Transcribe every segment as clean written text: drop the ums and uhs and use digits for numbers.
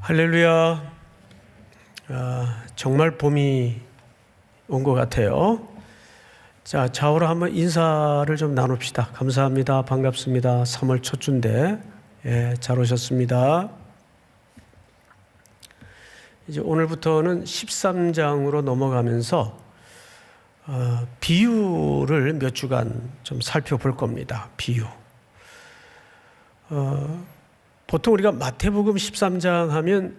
할렐루야. 정말 봄이 온 것 같아요. 자, 좌우로 한번 인사를 좀 나눕시다. 감사합니다. 반갑습니다. 3월 첫 주인데 잘 오셨습니다. 이제 오늘부터는 13장으로 넘어가면서 비유를 몇 주간 좀 살펴볼 겁니다. 비유. 보통 우리가 마태복음 13장 하면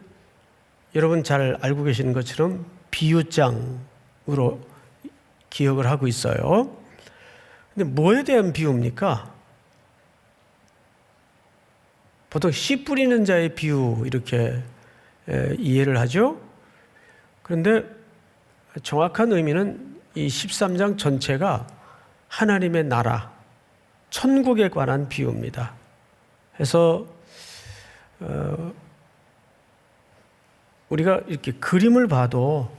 여러분 잘 알고 계시는 것처럼 비유장으로 기억을 하고 있어요. 근데 뭐에 대한 비유입니까? 보통 씨 뿌리는 자의 비유 이렇게 이해를 하죠. 그런데 정확한 의미는 이 13장 전체가 하나님의 나라, 천국에 관한 비유입니다. 그래서 우리가 이렇게 그림을 봐도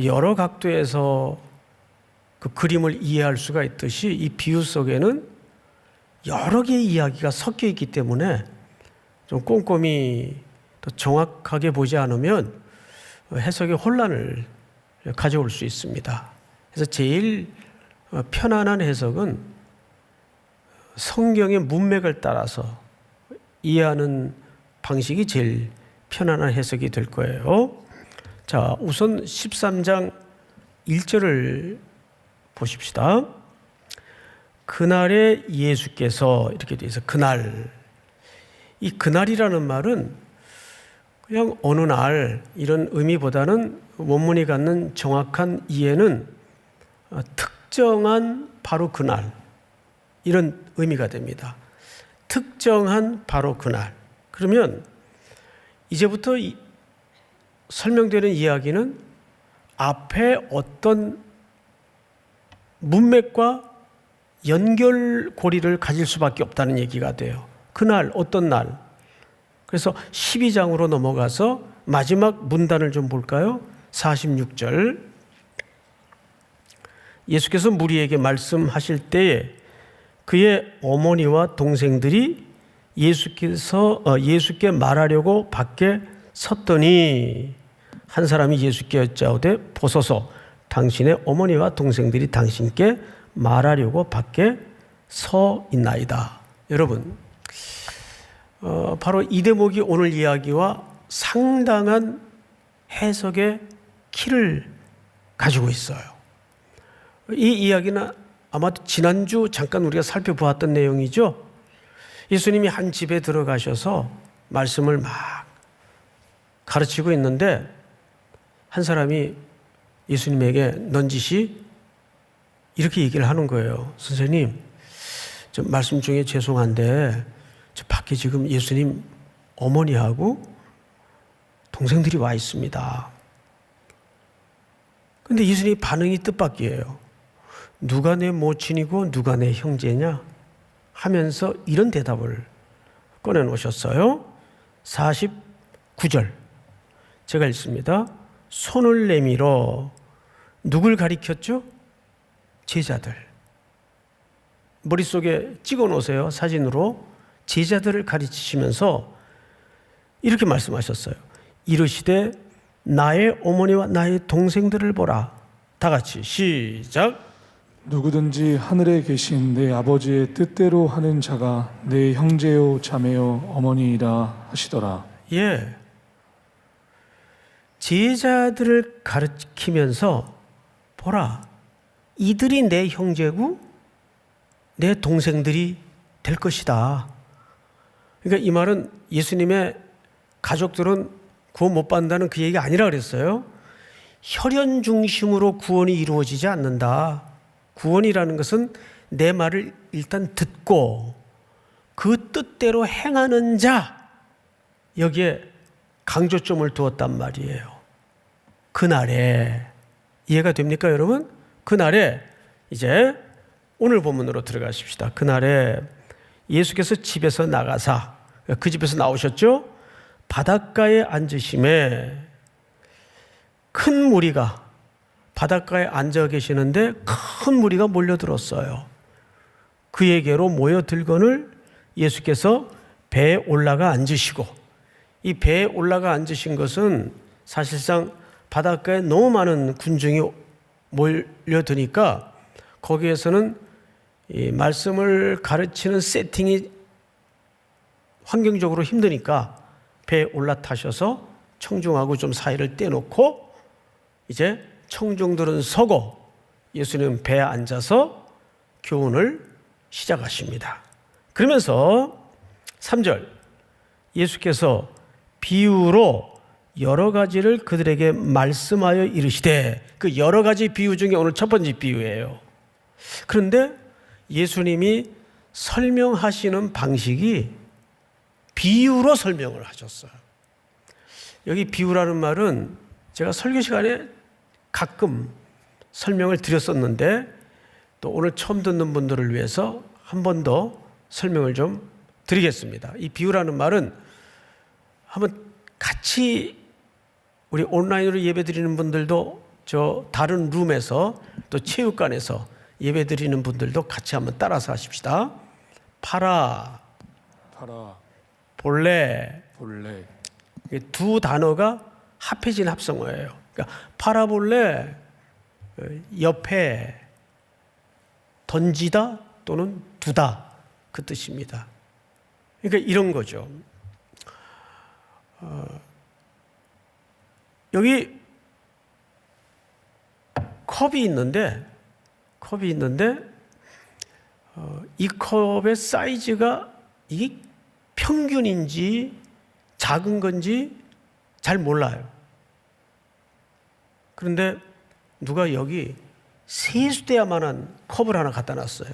여러 각도에서 그 그림을 이해할 수가 있듯이 이 비유 속에는 여러 개의 이야기가 섞여 있기 때문에 좀 꼼꼼히 또 정확하게 보지 않으면 해석의 혼란을 가져올 수 있습니다. 그래서 제일 편안한 해석은 성경의 문맥을 따라서 이해하는 방식이 제일 편안한 해석이 될 거예요. 자, 우선 13장 1절을 보십시다. 그날에 예수께서 이렇게 돼 있어요. 그날. 이 그날이라는 말은 그냥 어느 날 이런 의미보다는 원문이 갖는 정확한 이해는 특정한 바로 그날 이런 의미가 됩니다. 특정한 바로 그날. 그러면 이제부터 설명되는 이야기는 앞에 어떤 문맥과 연결고리를 가질 수밖에 없다는 얘기가 돼요. 그날, 어떤 날. 그래서 12장으로 넘어가서 마지막 문단을 좀 볼까요? 46절. 예수께서 무리에게 말씀하실 때에 그의 어머니와 동생들이 예수께 말하려고 밖에 섰더니 한 사람이 예수께 여짜오되 보소서 당신의 어머니와 동생들이 당신께 말하려고 밖에 서 있나이다. 여러분, 바로 이 대목이 오늘 이야기와 상당한 해석의 키를 가지고 있어요. 이 이야기는 아마도 지난주 잠깐 우리가 살펴보았던 내용이죠. 예수님이 한 집에 들어가셔서 말씀을 막 가르치고 있는데 한 사람이 예수님에게 넌지시 이렇게 얘기를 하는 거예요. 선생님, 저 말씀 중에 죄송한데 저 밖에 지금 예수님 어머니하고 동생들이 와 있습니다. 근데 예수님 반응이 뜻밖이에요. 누가 내 모친이고 누가 내 형제냐? 하면서 이런 대답을 꺼내놓으셨어요. 49절 제가 읽습니다. 손을 내밀어 누굴 가리켰죠? 제자들. 머릿속에 찍어놓으세요. 사진으로. 제자들을 가르치시면서 이렇게 말씀하셨어요. 이르시되 나의 어머니와 나의 동생들을 보라. 다 같이 시작. 누구든지 하늘에 계신 내 아버지의 뜻대로 하는 자가 내 형제요 자매요 어머니이라 하시더라. 예. 제자들을 가르치면서 보라. 이들이 내 형제고 내 동생들이 될 것이다. 그러니까 이 말은 예수님의 가족들은 구원 못 받는다는 그 얘기가 아니라 그랬어요. 혈연 중심으로 구원이 이루어지지 않는다. 구원이라는 것은 내 말을 일단 듣고 그 뜻대로 행하는 자, 여기에 강조점을 두었단 말이에요. 그날에. 이해가 됩니까, 여러분? 그날에 이제 오늘 본문으로 들어가십시다. 그날에 예수께서 집에서 나가사, 그 집에서 나오셨죠? 바닷가에 앉으심에 큰 무리가 바닷가에 앉아 계시는데 큰 무리가 몰려들었어요. 그에게로 모여들거늘 예수께서 배에 올라가 앉으시고, 이 배에 올라가 앉으신 것은 사실상 바닷가에 너무 많은 군중이 몰려드니까 거기에서는 이 말씀을 가르치는 세팅이 환경적으로 힘드니까 배에 올라타셔서 청중하고 좀 사이를 떼놓고 이제 청중들은 서고 예수님은 배에 앉아서 교훈을 시작하십니다. 그러면서 3절, 예수께서 비유로 여러 가지를 그들에게 말씀하여 이르시되, 그 여러 가지 비유 중에 오늘 첫 번째 비유예요. 그런데 예수님이 설명하시는 방식이 비유로 설명을 하셨어요. 여기 비유라는 말은 제가 설교 시간에 가끔 설명을 드렸었는데 또 오늘 처음 듣는 분들을 위해서 한 번 더 설명을 좀 드리겠습니다. 이 비유라는 말은 한번 같이 우리 온라인으로 예배 드리는 분들도 저 다른 룸에서 또 체육관에서 예배 드리는 분들도 같이 한번 따라서 하십시다. 파라, 볼래. 두 단어가 합해진 합성어예요. 그러니까 파라볼래, 옆에, 던지다 또는 두다, 그 뜻입니다. 그러니까 이런 거죠. 여기 컵이 있는데 이 컵의 사이즈가 이게 평균인지 작은 건지 잘 몰라요. 그런데 누가 여기 세수대야만한 컵을 하나 갖다 놨어요.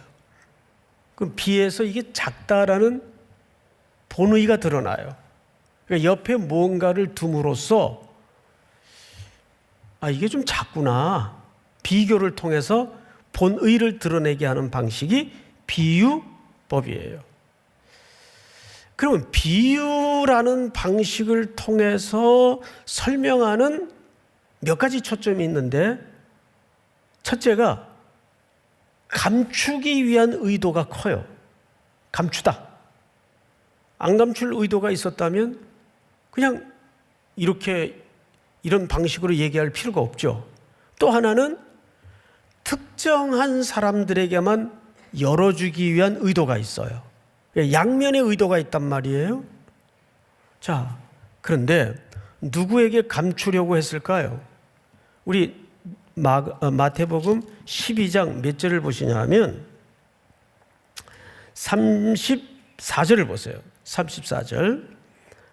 그럼 비해서 이게 작다라는 본의가 드러나요. 그러니까 옆에 뭔가를 둠으로써 이게 좀 작구나, 비교를 통해서 본의를 드러내게 하는 방식이 비유법이에요. 그러면 비유라는 방식을 통해서 설명하는 몇 가지 초점이 있는데, 첫째가 감추기 위한 의도가 커요. 감추다. 안 감출 의도가 있었다면 그냥 이런 방식으로 얘기할 필요가 없죠. 또 하나는 특정한 사람들에게만 열어주기 위한 의도가 있어요. 양면의 의도가 있단 말이에요. 자, 그런데 누구에게 감추려고 했을까요? 우리 마태복음 12장 몇 절을 보시냐 하면 34절을 보세요. 34절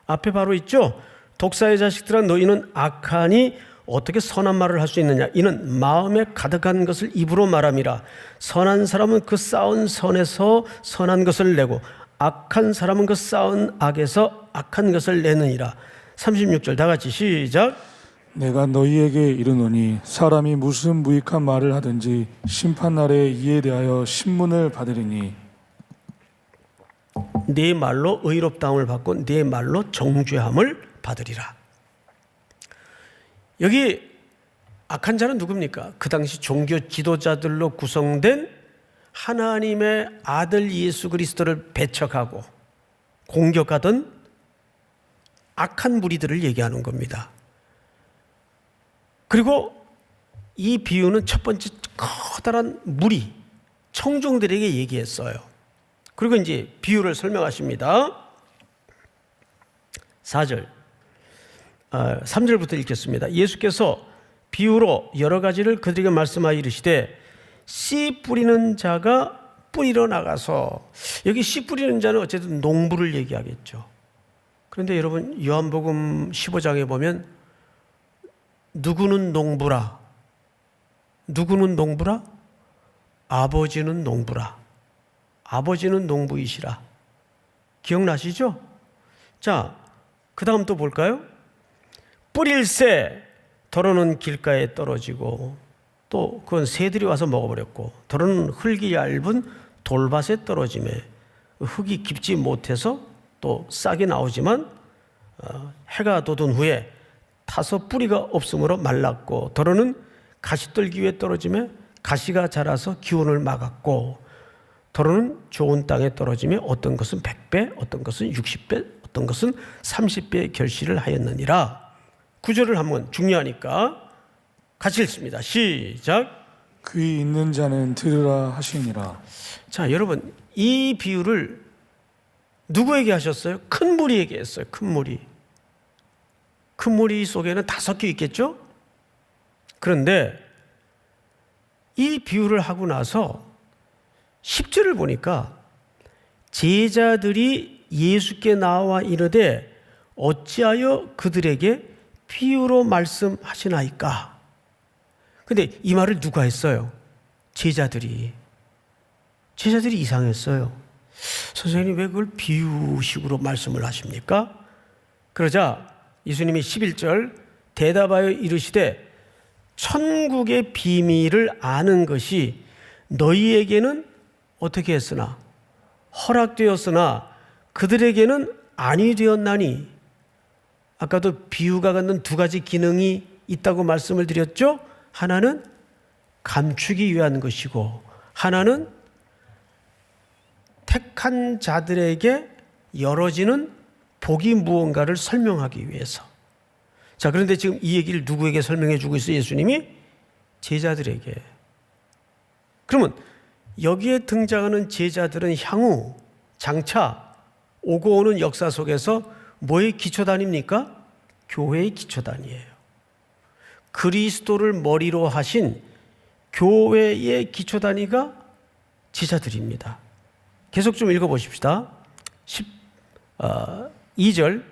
앞에 바로 있죠. 독사의 자식들아, 너희는 악하니 어떻게 선한 말을 할 수 있느냐? 이는 마음에 가득한 것을 입으로 말함이라. 선한 사람은 그 쌓은 선에서 선한 것을 내고 악한 사람은 그 쌓은 악에서 악한 것을 내느니라. 36절 다 같이 시작. 내가 너희에게 이르노니 사람이 무슨 무익한 말을 하든지 심판날에 이에 대하여 신문을 받으리니, 네 말로 의롭다함을 받고 네 말로 정죄함을 받으리라. 여기 악한 자는 누굽니까? 그 당시 종교 지도자들로 구성된 하나님의 아들 예수 그리스도를 배척하고 공격하던 악한 무리들을 얘기하는 겁니다. 그리고 이 비유는 첫 번째 커다란 무리, 청중들에게 얘기했어요. 그리고 이제 비유를 설명하십니다. 4절, 3절부터 읽겠습니다. 예수께서 비유로 여러 가지를 그들에게 말씀하여 이르시되, 씨 뿌리는 자가 뿌리러 나가서, 여기 씨 뿌리는 자는 어쨌든 농부를 얘기하겠죠. 그런데 여러분, 요한복음 15장에 보면 누구는 농부라, 누구는 농부라? 아버지는 농부라, 아버지는 농부이시라. 기억나시죠? 자, 그 다음 또 볼까요? 뿌릴새 더러는 길가에 떨어지고, 또 그건 새들이 와서 먹어버렸고, 더러는 흙이 얇은 돌밭에 떨어지매 흙이 깊지 못해서 또 싹이 나오지만 해가 돋은 후에 타서 뿌리가 없으므로 말랐고, 더러는 가시떨기 위에 떨어지매 가시가 자라서 기운을 막았고, 더러는 좋은 땅에 떨어지며 어떤 것은 100배, 어떤 것은 60배, 어떤 것은 30배의 결실을 하였느니라. 구절을 한번 중요하니까 같이 읽습니다. 시작. 귀 있는 자는 들으라 하시니라. 자, 여러분, 이 비유를 누구에게 하셨어요? 큰 무리에게 했어요. 큰 무리. 큰 무리 속에는 다 섞여 있겠죠? 그런데 이 비유를 하고 나서 10절을 보니까 제자들이 예수께 나와 이르되 어찌하여 그들에게 비유로 말씀하시나이까? 근데 이 말을 누가 했어요? 제자들이 이상했어요. 선생님 왜 그걸 비유식으로 말씀을 하십니까? 그러자 예수님이 11절 대답하여 이르시되 천국의 비밀을 아는 것이 너희에게는 어떻게 했으나 허락되었으나 그들에게는 아니 되었나니. 아까도 비유가 갖는 두 가지 기능이 있다고 말씀을 드렸죠. 하나는 감추기 위한 것이고 하나는 택한 자들에게 열어지는 복이 무언가를 설명하기 위해서. 자, 그런데 지금 이 얘기를 누구에게 설명해 주고 있어요? 예수님이 제자들에게. 그러면 여기에 등장하는 제자들은 향후 장차 오고 오는 역사 속에서 뭐의 기초단입니까? 교회의 기초단이에요. 그리스도를 머리로 하신 교회의 기초단위가 제자들입니다. 계속 좀 읽어보십시다. 2절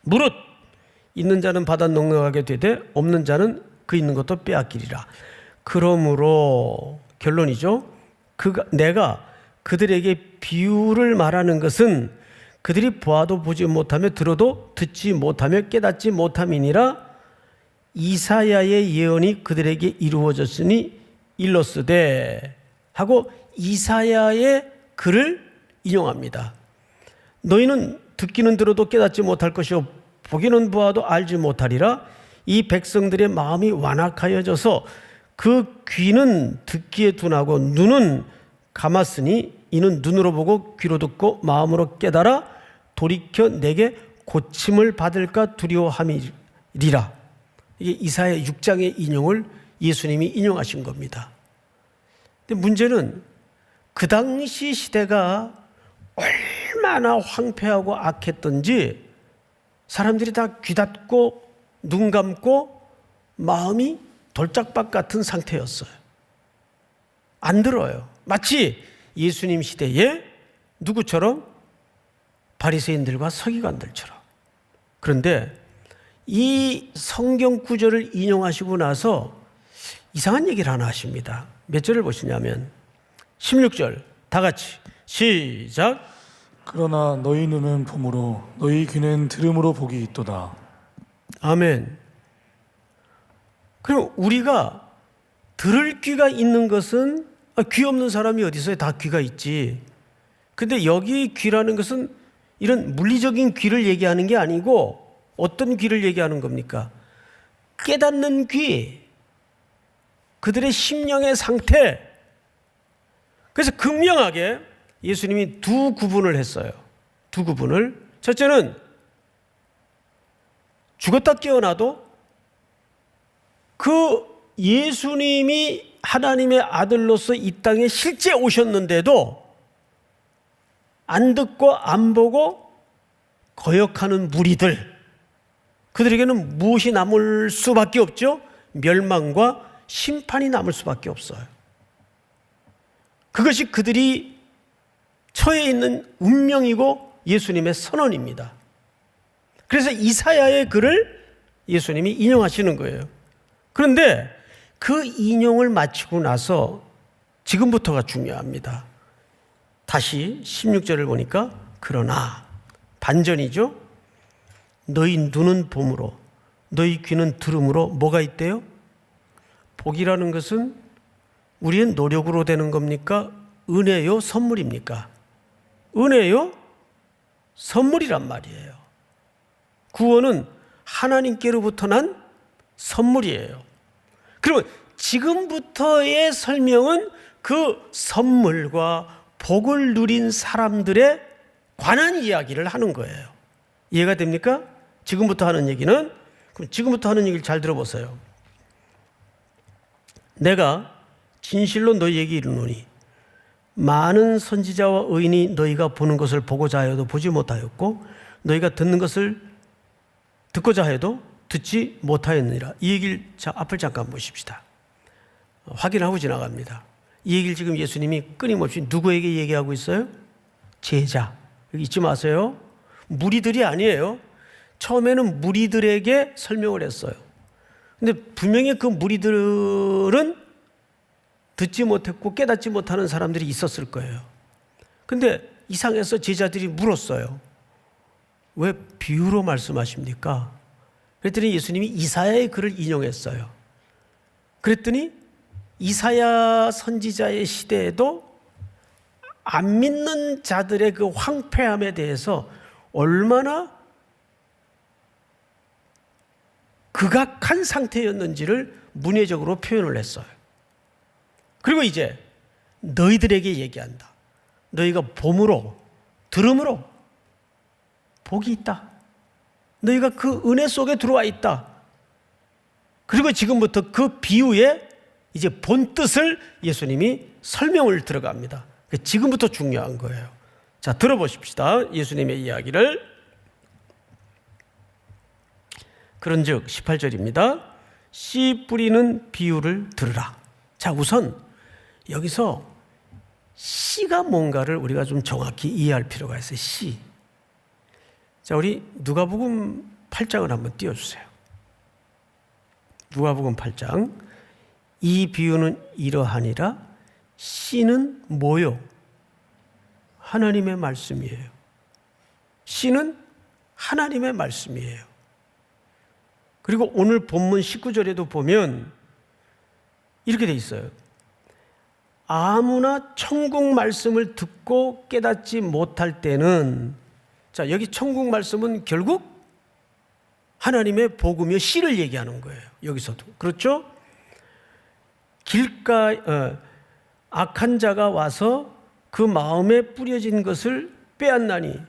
무릇 있는 자는 받아 넉넉하게 되되 없는 자는 그 있는 것도 빼앗기리라. 그러므로 결론이죠. 내가 그들에게 비유를 말하는 것은 그들이 보아도 보지 못하며 들어도 듣지 못하며 깨닫지 못함이니라. 이사야의 예언이 그들에게 이루어졌으니 일렀으되 하고 이사야의 글을 인용합니다. 너희는 듣기는 들어도 깨닫지 못할 것이요 보기는 보아도 알지 못하리라. 이 백성들의 마음이 완악하여져서 그 귀는 듣기에 둔하고 눈은 감았으니 이는 눈으로 보고 귀로 듣고 마음으로 깨달아 돌이켜 내게 고침을 받을까 두려워함이리라. 이게 이사야 6장의 인용을 예수님이 인용하신 겁니다. 근데 문제는 그 당시 시대가 얼마나 황폐하고 악했던지 사람들이 다 귀 닫고 눈 감고 마음이 돌짝밭 같은 상태였어요. 안 들어요. 마치 예수님 시대에 누구처럼? 바리새인들과 서기관들처럼. 그런데 이 성경 구절을 인용하시고 나서 이상한 얘기를 하나 하십니다. 몇 절을 보시냐면 16절 다 같이 시작. 그러나 너희 눈은 봄으로 너희 귀는 들음으로 복이 있도다. 아멘. 그럼 우리가 들을 귀가 있는 것은 귀 없는 사람이 어디 있어요? 다 귀가 있지. 근데 여기 귀라는 것은 이런 물리적인 귀를 얘기하는 게 아니고 어떤 귀를 얘기하는 겁니까? 깨닫는 귀, 그들의 심령의 상태. 그래서 극명하게 예수님이 두 구분을 했어요. 두 구분을. 첫째는 죽었다 깨어나도 그 예수님이 하나님의 아들로서 이 땅에 실제 오셨는데도 안 듣고 안 보고 거역하는 무리들, 그들에게는 무엇이 남을 수밖에 없죠? 멸망과 심판이 남을 수밖에 없어요. 그것이 그들이 처해 있는 운명이고 예수님의 선언입니다. 그래서 이사야의 글을 예수님이 인용하시는 거예요. 그런데 그 인용을 마치고 나서 지금부터가 중요합니다. 다시 16절을 보니까 그러나 반전이죠. 너희 눈은 봄으로 너희 귀는 들음으로 뭐가 있대요? 복이라는 것은 우리의 노력으로 되는 겁니까? 은혜요? 선물입니까? 은혜요? 선물이란 말이에요. 구원은 하나님께로부터 난 선물이에요. 그러면 지금부터의 설명은 그 선물과 복을 누린 사람들에 관한 이야기를 하는 거예요. 이해가 됩니까? 지금부터 하는 얘기는, 그럼 지금부터 하는 얘기를 잘 들어보세요. 내가 진실로 너희에게 이르노니 많은 선지자와 의인이 너희가 보는 것을 보고자 하여도 보지 못하였고 너희가 듣는 것을 듣고자 해도 듣지 못하였느니라. 이 얘기를 앞을 잠깐 보십시다. 확인하고 지나갑니다. 이 얘기를 지금 예수님이 끊임없이 누구에게 얘기하고 있어요? 제자. 여기 잊지 마세요. 무리들이 아니에요. 처음에는 무리들에게 설명을 했어요. 근데 분명히 그 무리들은 듣지 못했고 깨닫지 못하는 사람들이 있었을 거예요. 근데 이상해서 제자들이 물었어요. 왜 비유로 말씀하십니까? 그랬더니 예수님이 이사야의 글을 인용했어요. 그랬더니 이사야 선지자의 시대에도 안 믿는 자들의 그 황폐함에 대해서 얼마나 극악한 상태였는지를 문예적으로 표현을 했어요. 그리고 이제 너희들에게 얘기한다. 너희가 봄으로 들음으로 복이 있다. 너희가 그 은혜 속에 들어와 있다. 그리고 지금부터 그 비유의 이제 본 뜻을 예수님이 설명을 들어갑니다. 지금부터 중요한 거예요. 자, 들어보십시다. 예수님의 이야기를. 그런즉 18절입니다. 씨 뿌리는 비유를 들으라. 자, 우선 여기서 씨가 뭔가를 우리가 좀 정확히 이해할 필요가 있어요. 씨. 자, 우리 누가복음 8장을 한번 띄워주세요. 누가복음 8장. 이 비유는 이러하니라. 씨는 뭐요? 하나님의 말씀이에요. 씨는 하나님의 말씀이에요. 그리고 오늘 본문 19절에도 보면 이렇게 돼 있어요. 아무나 천국 말씀을 듣고 깨닫지 못할 때는, 자, 여기 천국 말씀은 결국 하나님의 복음이요, 씨를 얘기하는 거예요. 여기서도. 그렇죠? 악한 자가 와서 그 마음에 뿌려진 것을 빼앗나니.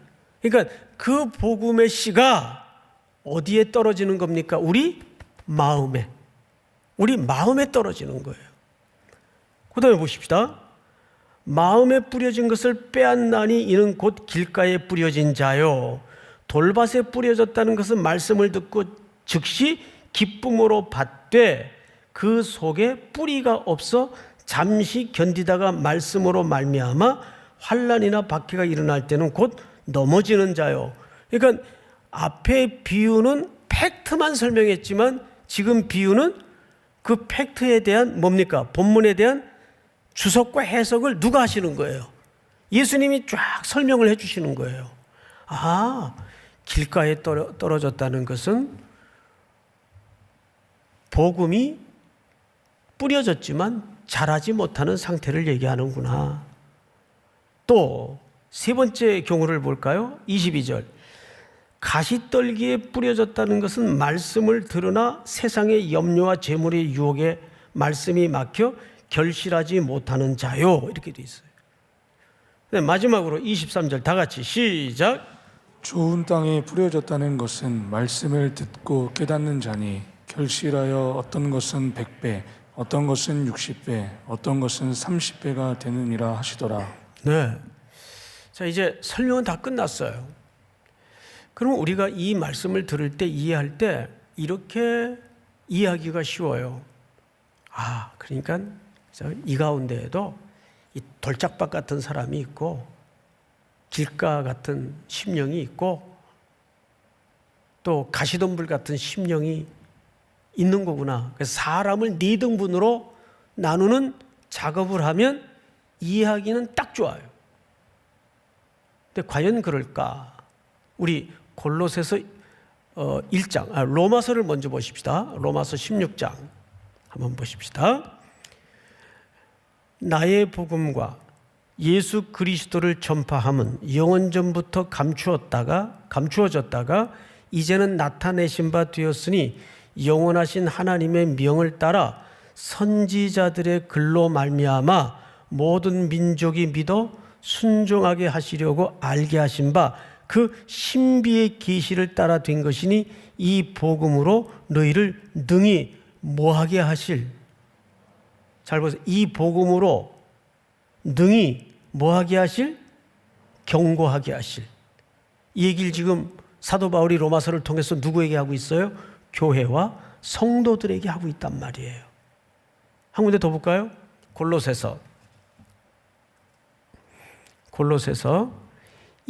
그러니까 그 복음의 씨가 어디에 떨어지는 겁니까? 우리 마음에. 우리 마음에 떨어지는 거예요. 그 다음에 보십시다. 마음에 뿌려진 것을 빼앗나니 이는 곧 길가에 뿌려진 자요. 돌밭에 뿌려졌다는 것은 말씀을 듣고 즉시 기쁨으로 받되 그 속에 뿌리가 없어 잠시 견디다가 말씀으로 말미암아 환난이나 박해가 일어날 때는 곧 넘어지는 자요. 그러니까 앞에 비유는 팩트만 설명했지만 지금 비유는 그 팩트에 대한 뭡니까? 본문에 대한 주석과 해석을 누가 하시는 거예요? 예수님이 쫙 설명을 해 주시는 거예요. 아, 길가에 떨어졌다는 것은 복음이 뿌려졌지만 자라지 못하는 상태를 얘기하는구나. 또 세 번째 경우를 볼까요? 22절. 가시떨기에 뿌려졌다는 것은 말씀을 들으나 세상의 염려와 재물의 유혹에 말씀이 막혀 결실하지 못하는 자요. 이렇게 돼 있어요. 네, 마지막으로 23절 다 같이 시작. 좋은 땅에 뿌려졌다는 것은 말씀을 듣고 깨닫는 자니 결실하여 어떤 것은 100배, 어떤 것은 60배, 어떤 것은 30배가 되느니라 하시더라. 네. 자, 이제 설명은 다 끝났어요. 그럼 우리가 이 말씀을 들을 때, 이해할 때 이렇게 이해하기가 쉬워요. 아, 그러니까 이 가운데에도 이 돌짝밭 같은 사람이 있고 길가 같은 심령이 있고 또 가시덤불 같은 심령이 있는 거구나. 그래서 사람을 네 등분으로 나누는 작업을 하면 이해하기는 딱 좋아요. 근데 과연 그럴까? 우리 골로새서 1장, 로마서를 먼저 보십시다. 로마서 16장 한번 보십시다. 나의 복음과 예수 그리스도를 전파함은 영원전부터 감추어졌다가 이제는 나타내신 바 되었으니 영원하신 하나님의 명을 따라 선지자들의 글로 말미암아 모든 민족이 믿어 순종하게 하시려고 알게 하신 바 그 신비의 계시를 따라 된 것이니 이 복음으로 너희를 능히 뭐하게 하실. 잘 보세요. 이 복음으로 능히 뭐하게 하실? 경고하게 하실. 이 얘기를 지금 사도 바울이 로마서를 통해서 누구에게 하고 있어요? 교회와 성도들에게 하고 있단 말이에요. 한 군데 더 볼까요? 골로새서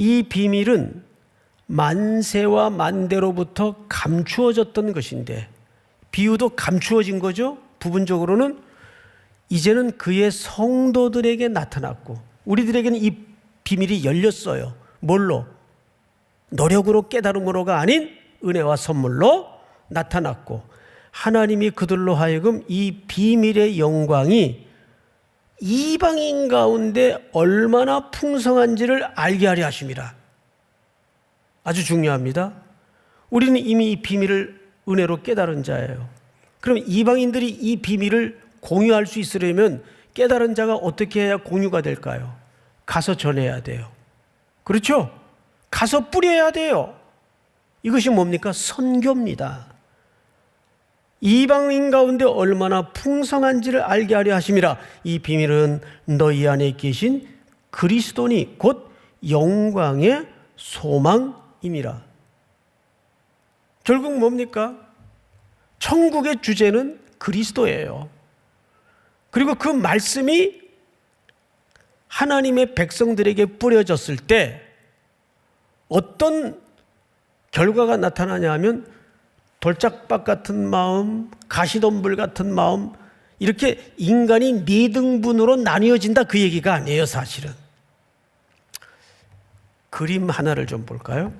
이 비밀은 만세와 만대로부터 감추어졌던 것인데, 비유도 감추어진 거죠. 부분적으로는 이제는 그의 성도들에게 나타났고, 우리들에게는 이 비밀이 열렸어요. 뭘로? 노력으로 깨달음으로가 아닌 은혜와 선물로 나타났고, 하나님이 그들로 하여금 이 비밀의 영광이 이방인 가운데 얼마나 풍성한지를 알게 하려 하심이라. 아주 중요합니다. 우리는 이미 이 비밀을 은혜로 깨달은 자예요. 그럼 이방인들이 이 비밀을 공유할 수 있으려면 깨달은 자가 어떻게 해야 공유가 될까요? 가서 전해야 돼요. 그렇죠? 가서 뿌려야 돼요. 이것이 뭡니까? 선교입니다. 이방인 가운데 얼마나 풍성한지를 알게 하려 하심이라. 이 비밀은 너희 안에 계신 그리스도니 곧 영광의 소망임이라. 결국 뭡니까? 천국의 주제는 그리스도예요. 그리고 그 말씀이 하나님의 백성들에게 뿌려졌을 때 어떤 결과가 나타나냐 하면 돌짝밭 같은 마음, 가시덤불 같은 마음, 이렇게 인간이 네 등분으로 나뉘어진다, 그 얘기가 아니에요. 사실은 그림 하나를 좀 볼까요?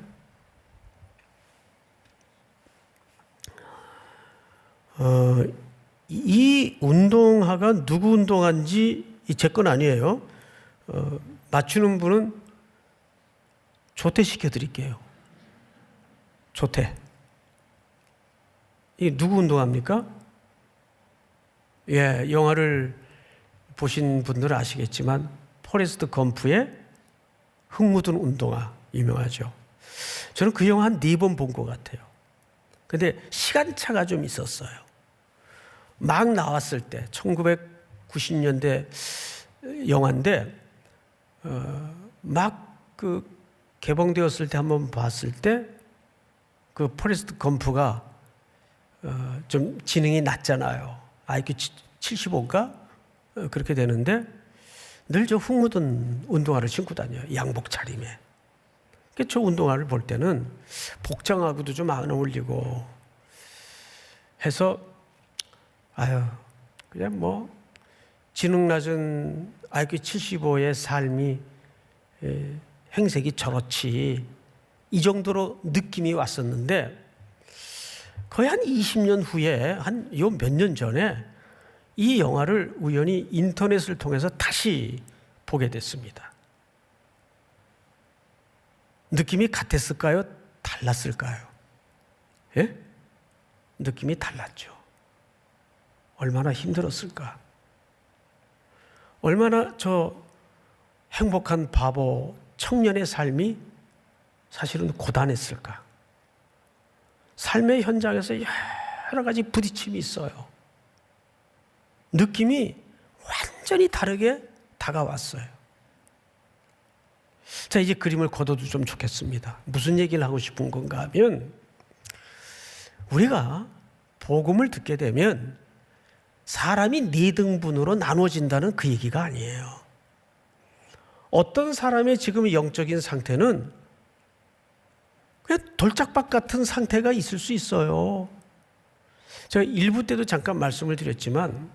이 운동화가 누구 운동화인지 제 건 아니에요. 맞추는 분은 조퇴시켜 드릴게요. 조퇴. 이게 누구 운동화입니까? 예, 영화를 보신 분들은 아시겠지만 포레스트 검프의 흙 묻은 운동화 유명하죠. 저는 그 영화 한 4번 본 것 같아요. 근데 시간차가 좀 있었어요. 막 나왔을 때 1990년대 영화인데 막 그 개봉되었을 때 한번 봤을 때 그 포레스트 검프가 좀 지능이 낮잖아요. IQ 75인가? 그렇게 되는데 늘 저 흙 묻은 운동화를 신고 다녀요. 양복 차림에. 저 운동화를 볼 때는 복장하고도 좀 안 어울리고 해서 그냥 뭐 지능 낮은 IQ 75의 삶이 행색이 저렇지, 이 정도로 느낌이 왔었는데 거의 한 20년 후에 한 요 몇 년 전에 이 영화를 우연히 인터넷을 통해서 다시 보게 됐습니다. 느낌이 같았을까요? 달랐을까요? 예? 느낌이 달랐죠. 얼마나 힘들었을까? 얼마나 저 행복한 바보 청년의 삶이 사실은 고단했을까? 삶의 현장에서 여러 가지 부딪힘이 있어요. 느낌이 완전히 다르게 다가왔어요. 자, 이제 그림을 걷어도 좀 좋겠습니다. 무슨 얘기를 하고 싶은 건가 하면, 우리가 복음을 듣게 되면 사람이 4등분으로 나눠진다는 그 얘기가 아니에요. 어떤 사람의 지금 영적인 상태는 그냥 돌짝밭 같은 상태가 있을 수 있어요. 제가 1부 때도 잠깐 말씀을 드렸지만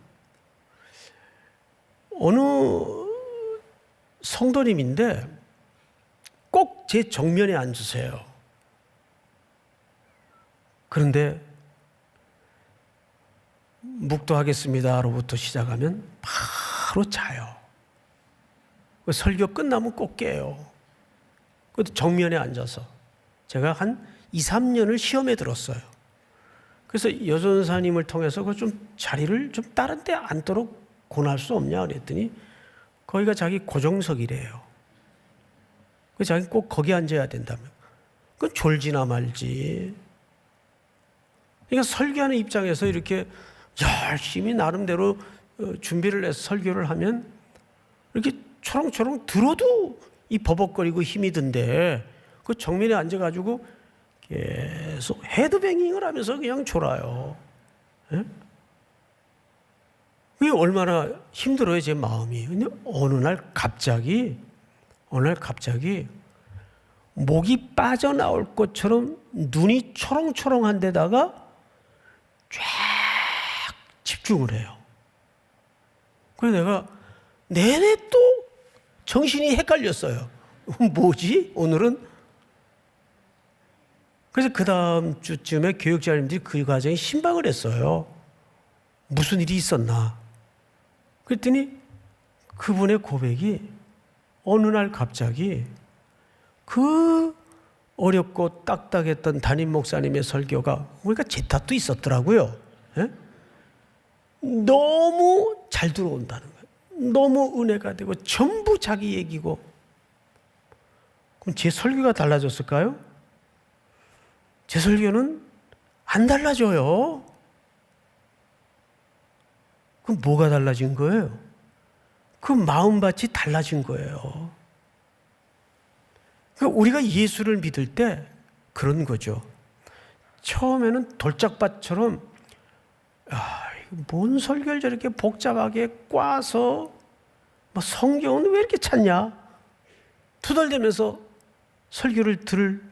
어느 성도님인데 꼭 제 정면에 앉으세요. 그런데 묵도하겠습니다로부터 시작하면 바로 자요. 설교 끝나면 꼭 깨요. 그것도 정면에 앉아서. 제가 한 2, 3년을 시험에 들었어요. 그래서 여전사님을 통해서 그 좀 자리를 좀 다른 데 앉도록 권할 수 없냐 그랬더니 거기가 자기 고정석이래요. 그 자기 꼭 거기 앉아야 된다며. 그건 졸지나 말지. 그러니까 설교하는 입장에서 이렇게 열심히 나름대로 준비를 해서 설교를 하면 이렇게 초롱초롱 들어도 이 버벅거리고 힘이 든데 그 정면에 앉아가지고 계속 헤드뱅잉을 하면서 그냥 졸아요. 예? 그게 얼마나 힘들어요, 제 마음이. 근데 어느 날 갑자기 목이 빠져나올 것처럼 눈이 초롱초롱한 데다가 쫙 집중을 해요. 그래서 내가 내내 또 정신이 헷갈렸어요. 뭐지? 오늘은? 그래서 그 다음 주쯤에 교육자님들이 그 과정에 신방을 했어요. 무슨 일이 있었나? 그랬더니 그분의 고백이 어느 날 갑자기 그 어렵고 딱딱했던 담임 목사님의 설교가 그러니까 제 탓도 있었더라고요. 예? 너무 잘 들어온다는 거예요. 너무 은혜가 되고 전부 자기 얘기고. 그럼 제 설교가 달라졌을까요? 제 설교는 안 달라져요. 그럼 뭐가 달라진 거예요? 그 마음밭이 달라진 거예요. 그러니까 우리가 예수를 믿을 때 그런 거죠. 처음에는 돌짝밭처럼 뭔 설교를 저렇게 복잡하게 꽈서 성경은 왜 이렇게 찾냐? 투덜대면서 설교를 들을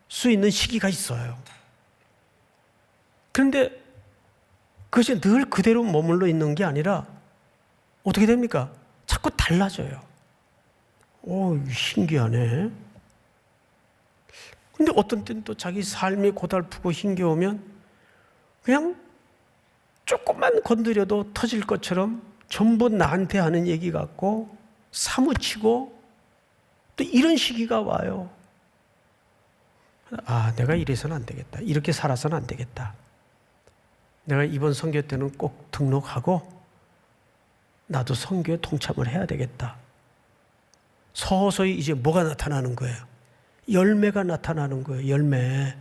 수 있는 시기가 있어요. 그런데 그것이 늘 그대로 머물러 있는 게 아니라 어떻게 됩니까? 자꾸 달라져요. 오, 신기하네. 근데 어떤 때는 또 자기 삶이 고달프고 힘겨우면 그냥 조금만 건드려도 터질 것처럼 전부 나한테 하는 얘기 같고 사무치고 또 이런 시기가 와요. 내가 이래서는 안 되겠다. 이렇게 살아서는 안 되겠다. 내가 이번 선교 때는 꼭 등록하고 나도 선교에 동참을 해야 되겠다. 서서히 이제 뭐가 나타나는 거예요? 열매가 나타나는 거예요. 열매.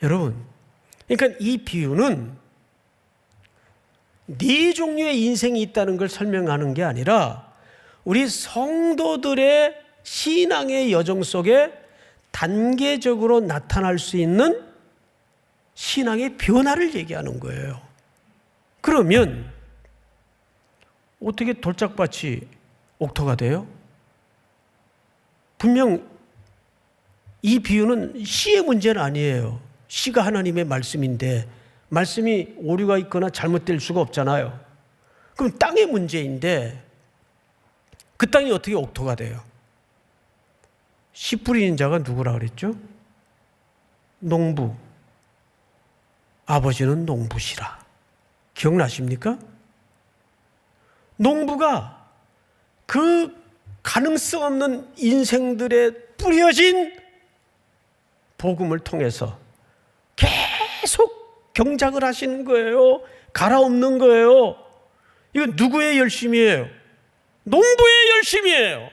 여러분, 그러니까 이 비유는 네 종류의 인생이 있다는 걸 설명하는 게 아니라 우리 성도들의 신앙의 여정 속에 단계적으로 나타날 수 있는 신앙의 변화를 얘기하는 거예요. 그러면 어떻게 돌짝밭이 옥토가 돼요? 분명 이 비유는 씨의 문제는 아니에요. 씨가 하나님의 말씀인데 말씀이 오류가 있거나 잘못될 수가 없잖아요. 그럼 땅의 문제인데 그 땅이 어떻게 옥토가 돼요? 씨 뿌리는 자가 누구라 그랬죠? 농부. 아버지는 농부시라. 기억나십니까? 농부가 그 가능성 없는 인생들에 뿌려진 복음을 통해서 계속 경작을 하시는 거예요. 갈아엎는 거예요. 이건 누구의 열심이에요? 농부의 열심이에요.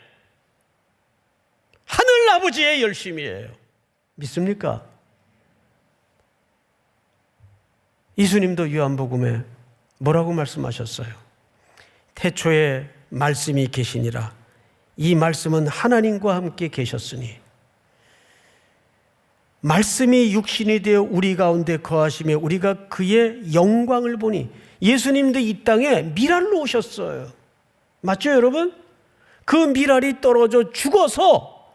하늘 아버지의 열심이에요. 믿습니까? 예수님도 요한복음에 뭐라고 말씀하셨어요? 태초에 말씀이 계시니라. 이 말씀은 하나님과 함께 계셨으니 말씀이 육신이 되어 우리 가운데 거하시며 우리가 그의 영광을 보니. 예수님도 이 땅에 미랄로 오셨어요. 맞죠, 여러분? 그 미랄이 떨어져 죽어서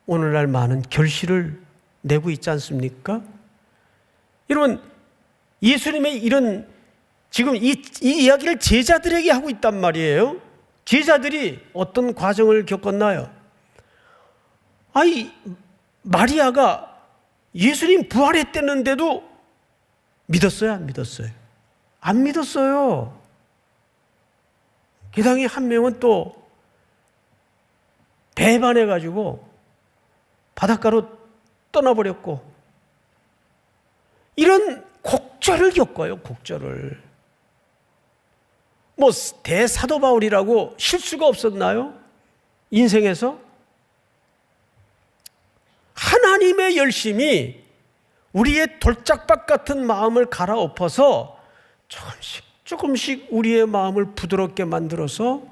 오늘날 많은 결실을 내고 있지 않습니까? 여러분, 예수님의 이런 지금 이 이야기를 제자들에게 하고 있단 말이에요. 제자들이 어떤 과정을 겪었나요? 마리아가 예수님 부활했다는데도 믿었어요? 안 믿었어요? 안 믿었어요. 게다가 한 명은 또 배반해가지고 바닷가로 떠나버렸고 이런 곡절을 겪어요. 곡절을. 뭐 대사도 바울이라고 실수가 없었나요? 인생에서? 하나님의 열심이 우리의 돌짝밭 같은 마음을 갈아엎어서 조금씩 우리의 마음을 부드럽게 만들어서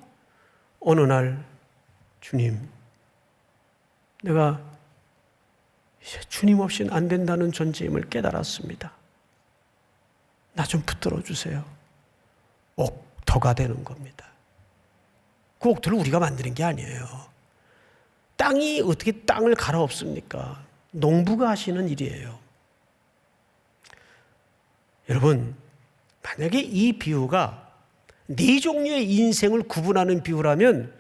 어느 날 주님, 내가 이제 주님 없이는 안 된다는 존재임을 깨달았습니다. 나 좀 붙들어 주세요. 옥터가 되는 겁니다. 그 옥터를 우리가 만드는 게 아니에요. 땅이 어떻게 땅을 갈아엎습니까? 농부가 하시는 일이에요. 여러분, 만약에 이 비유가 네 종류의 인생을 구분하는 비유라면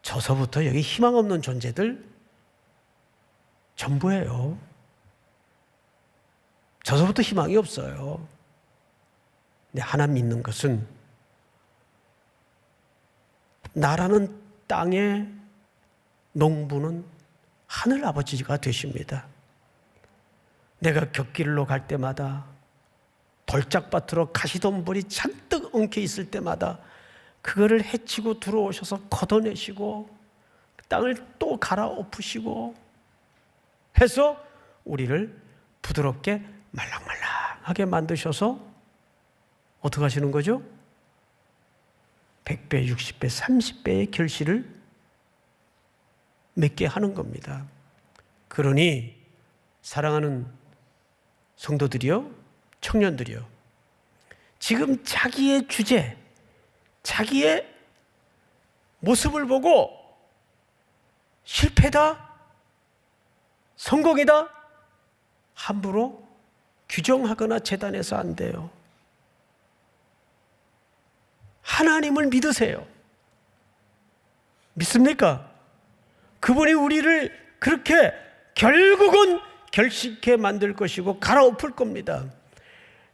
저서부터 여기 희망 없는 존재들 전부예요. 저서부터 희망이 없어요. 근데 하나 믿는 것은 나라는 땅의 농부는 하늘 아버지가 되십니다. 내가 곁길로 갈 때마다 돌짝밭으로 가시덤불이 잔뜩 엉켜 있을 때마다 그거를 해치고 들어오셔서 걷어내시고 땅을 또 갈아엎으시고 해서 우리를 부드럽게 말랑말랑하게 만드셔서 어떻게 하시는 거죠? 100배, 60배, 30배의 결실을 맺게 하는 겁니다. 그러니 사랑하는 성도들이요, 청년들이요, 지금 자기의 주제, 자기의 모습을 보고 실패다, 성공이다 함부로 규정하거나 재단해서 안 돼요. 하나님을 믿으세요. 믿습니까? 그분이 우리를 그렇게 결국은 결식해 만들 것이고 갈아엎을 겁니다.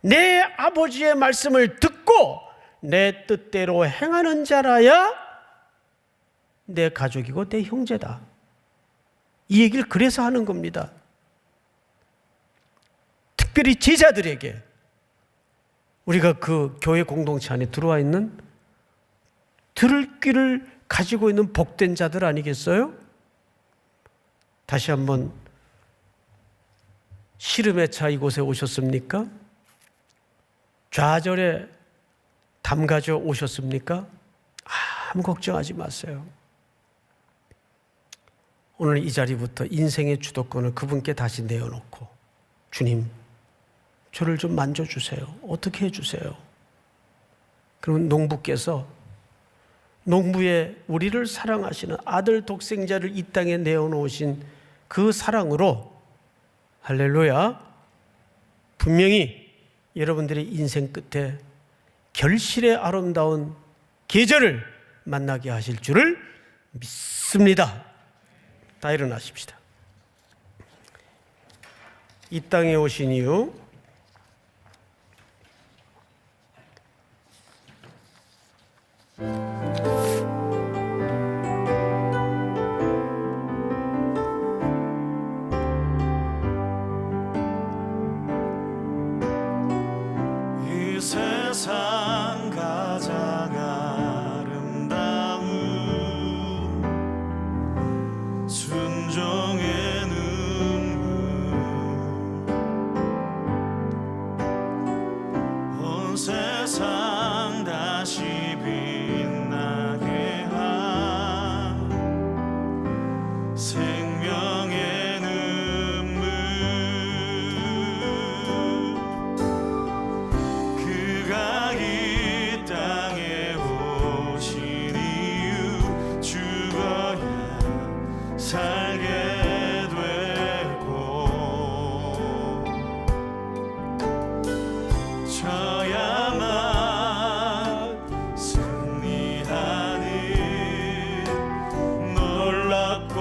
내 아버지의 말씀을 듣고 내 뜻대로 행하는 자라야 내 가족이고 내 형제다. 이 얘기를 그래서 하는 겁니다. 특별히 제자들에게, 우리가 그 교회 공동체 안에 들어와 있는 들을 귀를 가지고 있는 복된 자들 아니겠어요? 다시 한번, 시름의 차 이곳에 오셨습니까? 좌절에 담가져 오셨습니까? 아무 걱정하지 마세요. 오늘 이 자리부터 인생의 주도권을 그분께 다시 내어놓고, 주님, 저를 좀 만져주세요. 어떻게 해주세요? 그러면 농부께서 농부의 우리를 사랑하시는 아들 독생자를 이 땅에 내어놓으신 그 사랑으로, 할렐루야, 분명히 여러분들의 인생 끝에 결실의 아름다운 계절을 만나게 하실 줄을 믿습니다. 다 일어나십시다. 이 땅에 오신 이유, 이 세상 가장 아름다운 순종의 눈물, 온 세상 다시 빛나게 한 생명의 눈물, 그가 이 땅에 오신 이유, 죽어야 살게 됐고 져야만 승리하는 놀랍고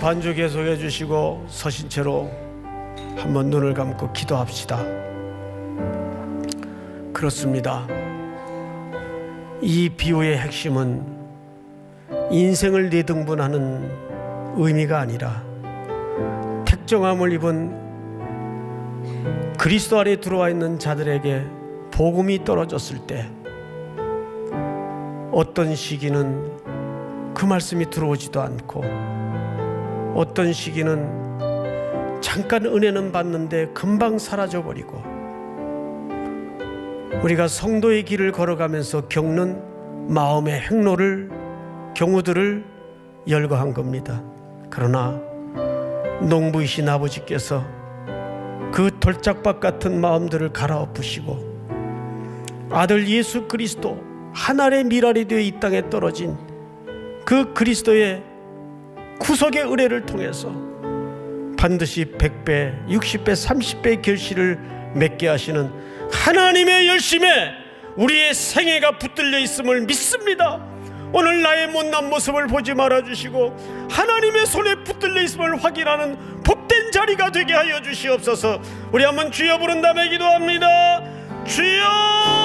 반주 계속해 주시고 서신 채로 한번 눈을 감고 기도합시다. 그렇습니다. 이 비유의 핵심은 인생을 네등분하는 의미가 아니라 택정함을 입은 그리스도 안에 들어와 있는 자들에게 복음이 떨어졌을 때 어떤 시기는 그 말씀이 들어오지도 않고 어떤 시기는 잠깐 은혜는 받는데 금방 사라져버리고 우리가 성도의 길을 걸어가면서 겪는 마음의 행로를 경우들을 열거한 겁니다. 그러나 농부이신 아버지께서 그 돌짝밭 같은 마음들을 갈아엎으시고 아들 예수 그리스도 한 알의 밀알이 되어 이 땅에 떨어진 그 그리스도의 구속의 은혜를 통해서 반드시 100배, 60배, 30배의 결실을 맺게 하시는 하나님의 열심에 우리의 생애가 붙들려 있음을 믿습니다. 오늘 나의 못난 모습을 보지 말아주시고 하나님의 손에 붙들려 있음을 확인하는 복된 자리가 되게 하여 주시옵소서. 우리 한번 주여 부른 다음에 기도합니다. 주여!